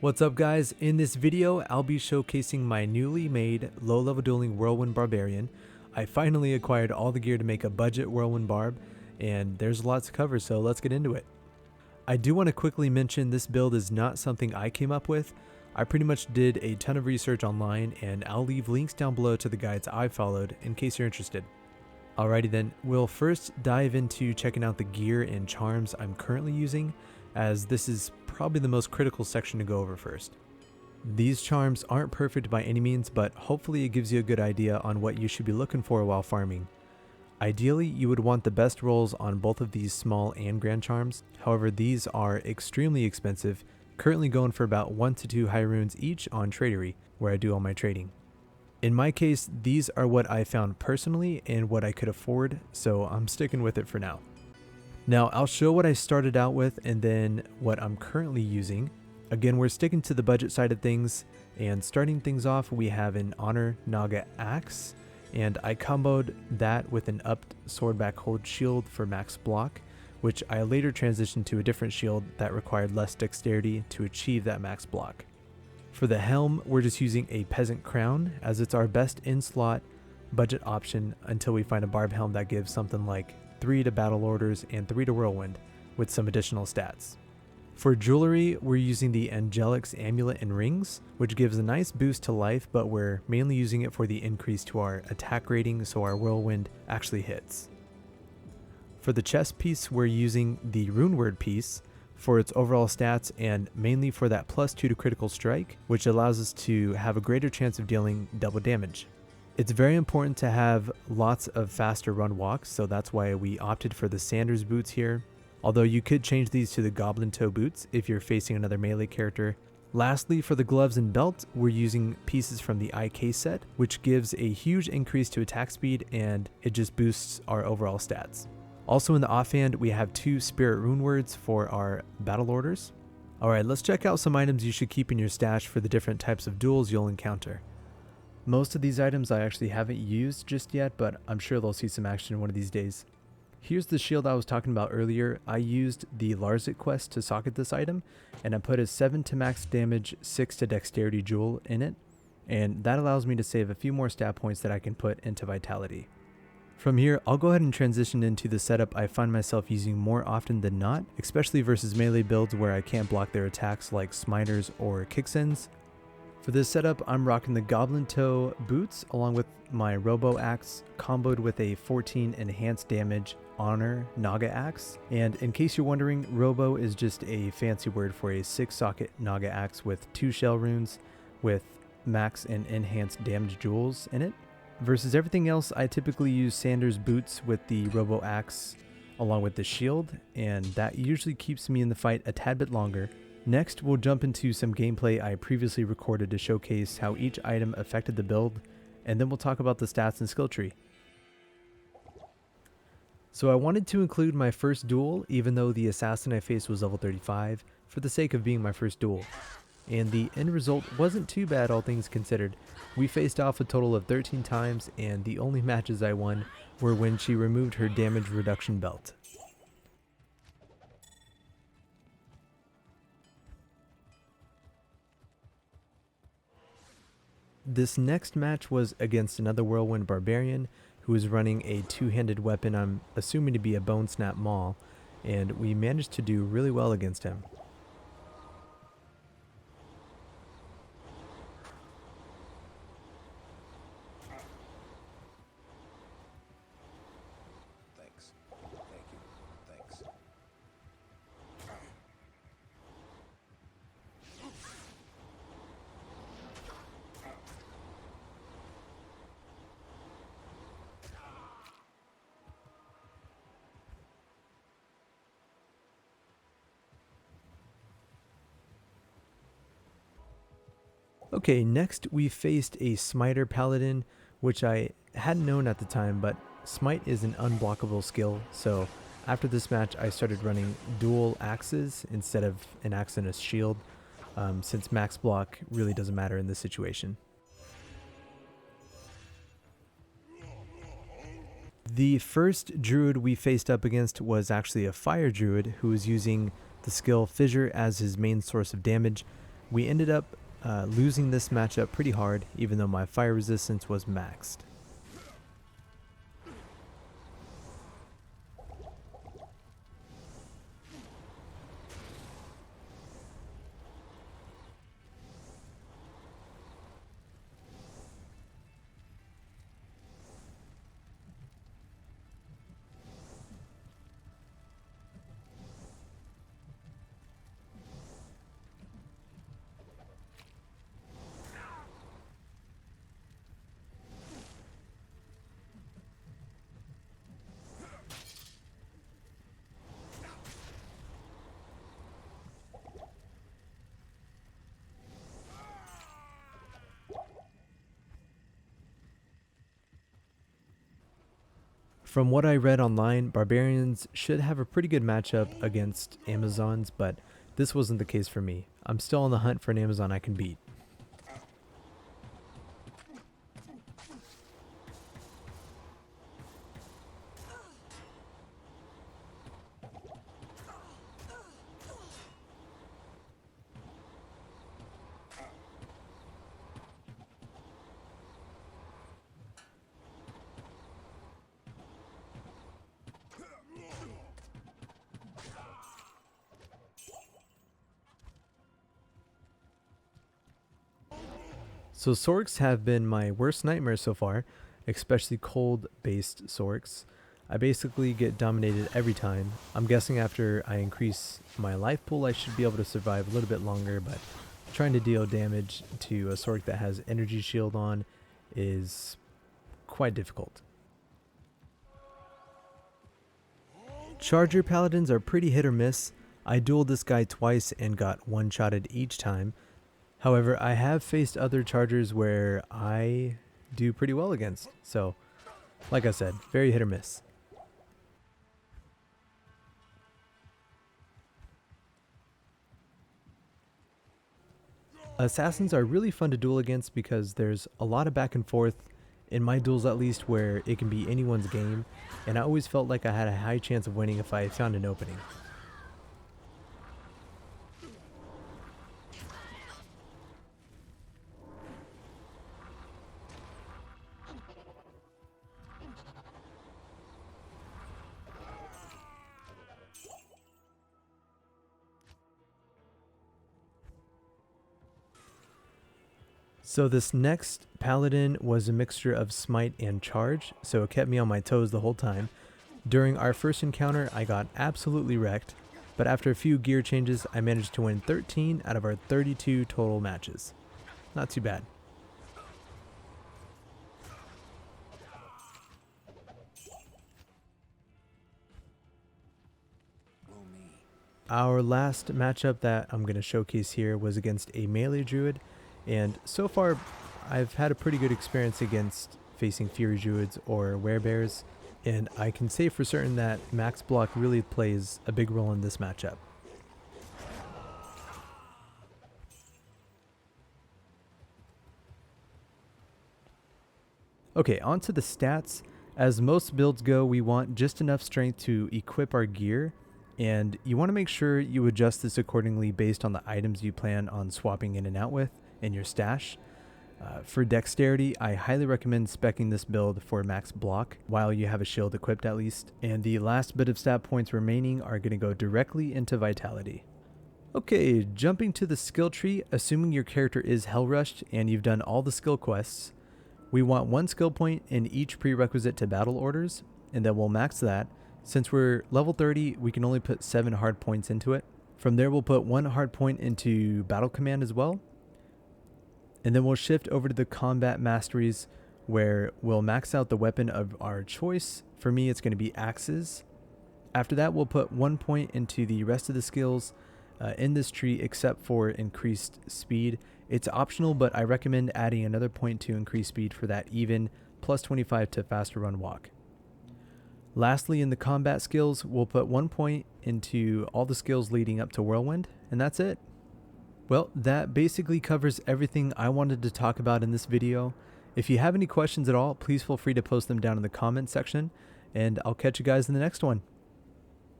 What's up guys, in this video I'll be showcasing my newly made low-level dueling Whirlwind Barbarian. I finally acquired all the gear to make a budget Whirlwind Barb, and there's lots to cover, so let's get into it. I do want to quickly mention this build is not something I came up with. I pretty much did a ton of research online, and I'll leave links down below to the guides I followed in case you're interested. Alrighty then, we'll first dive into checking out the gear and charms I'm currently using, as this is probably the most critical section to go over first. These charms aren't perfect by any means, but hopefully it gives you a good idea on what you should be looking for while farming. Ideally, you would want the best rolls on both of these small and grand charms. However, these are extremely expensive, currently going for about 1 to 2 high runes each on Tradery, where I do all my trading. In my case, these are what I found personally and what I could afford, so I'm sticking with it for now. Now I'll show what I started out with and then what I'm currently using. Again, we're sticking to the budget side of things, and starting things off we have an Honor Naga Axe, and I comboed that with an upped swordback hold shield for max block, which I later transitioned to a different shield that required less dexterity to achieve that max block. For the helm, we're just using a peasant crown, as it's our best in-slot budget option until we find a barb helm that gives something like 3 to battle orders and 3 to whirlwind with some additional stats. For jewelry, we're using the Angelic's amulet and rings, which gives a nice boost to life, but we're mainly using it for the increase to our attack rating so our whirlwind actually hits. For the chest piece, we're using the rune word piece for its overall stats and mainly for that +2 to critical strike, which allows us to have a greater chance of dealing double damage. It's very important to have lots of faster run walks, so that's why we opted for the Sanders boots here, although you could change these to the Goblin Toe boots if you're facing another melee character. Lastly, for the gloves and belt, we're using pieces from the IK set, which gives a huge increase to attack speed and it just boosts our overall stats. Also in the offhand, we have 2 spirit rune words for our battle orders. Alright, let's check out some items you should keep in your stash for the different types of duels you'll encounter. Most of these items I actually haven't used just yet, but I'm sure they'll see some action one of these days. Here's the shield I was talking about earlier. I used the Larzik quest to socket this item, and I put a 7 to max damage, 6 to dexterity jewel in it, and that allows me to save a few more stat points that I can put into vitality. From here, I'll go ahead and transition into the setup I find myself using more often than not, especially versus melee builds where I can't block their attacks like smiters or kicksins. For this setup, I'm rocking the Goblin Toe boots along with my Robo Axe, comboed with a 14 enhanced damage Honor Naga Axe. And in case you're wondering, Robo is just a fancy word for a 6-socket Naga Axe with 2 shell runes with max and enhanced damage jewels in it. Versus everything else, I typically use Sanders boots with the Robo Axe along with the shield, and that usually keeps me in the fight a tad bit longer. Next, we'll jump into some gameplay I previously recorded to showcase how each item affected the build, and then we'll talk about the stats and skill tree. So I wanted to include my first duel, even though the assassin I faced was level 35, for the sake of being my first duel. And the end result wasn't too bad, all things considered. We faced off a total of 13 times, and the only matches I won were when she removed her damage reduction belt. This next match was against another Whirlwind Barbarian who was running a 2-handed weapon I'm assuming to be a Bone Snap Maul, and we managed to do really well against him. Thanks. Thank you. Thanks. Okay, next we faced a Smiter Paladin, which I hadn't known at the time, but Smite is an unblockable skill, so after this match I started running dual axes instead of an axe and a shield, since max block really doesn't matter in this situation. The first druid we faced up against was actually a fire druid who was using the skill Fissure as his main source of damage. We ended up losing this matchup pretty hard, even though my fire resistance was maxed. From what I read online, barbarians should have a pretty good matchup against Amazons, but this wasn't the case for me. I'm still on the hunt for an Amazon I can beat. So Sorks have been my worst nightmare so far, especially cold-based Sorks. I basically get dominated every time. I'm guessing after I increase my life pool I should be able to survive a little bit longer, but trying to deal damage to a Sork that has energy shield on is quite difficult. Charger paladins are pretty hit or miss. I dueled this guy twice and got one-shotted each time. However, I have faced other chargers where I do pretty well against. So, like I said, very hit or miss. Assassins are really fun to duel against because there's a lot of back and forth, in my duels at least, where it can be anyone's game, and I always felt like I had a high chance of winning if I found an opening. So this next paladin was a mixture of smite and charge, so it kept me on my toes the whole time. During our first encounter, I got absolutely wrecked, but after a few gear changes, I managed to win 13 out of our 32 total matches. Not too bad. Our last matchup that I'm going to showcase here was against a melee druid, and so far I've had a pretty good experience against facing fury druids or werebears, and I can say for certain that max block really plays a big role in this matchup. Okay, on to the stats. As most builds go, we want just enough strength to equip our gear, and you want to make sure you adjust this accordingly based on the items you plan on swapping in and out with in your stash. For dexterity, I highly recommend speccing this build for max block while you have a shield equipped at least, and the last bit of stat points remaining are going to go directly into vitality. Okay, jumping to the skill tree, assuming your character is hell rushed and you've done all the skill quests, we want 1 skill point in each prerequisite to battle orders, and then we'll max that. Since we're level 30, we can only put 7 hard points into it. From there, we'll put 1 hard point into battle command as well. And then we'll shift over to the combat masteries, where we'll max out the weapon of our choice. For me, it's going to be axes. After that, we'll put 1 point into the rest of the skills in this tree, except for increased speed. It's optional, but I recommend adding another point to increase speed for that even, plus 25 to faster run walk. Lastly, in the combat skills, we'll put 1 point into all the skills leading up to Whirlwind, and that's it. Well, that basically covers everything I wanted to talk about in this video. If you have any questions at all, please feel free to post them down in the comment section, and I'll catch you guys in the next one.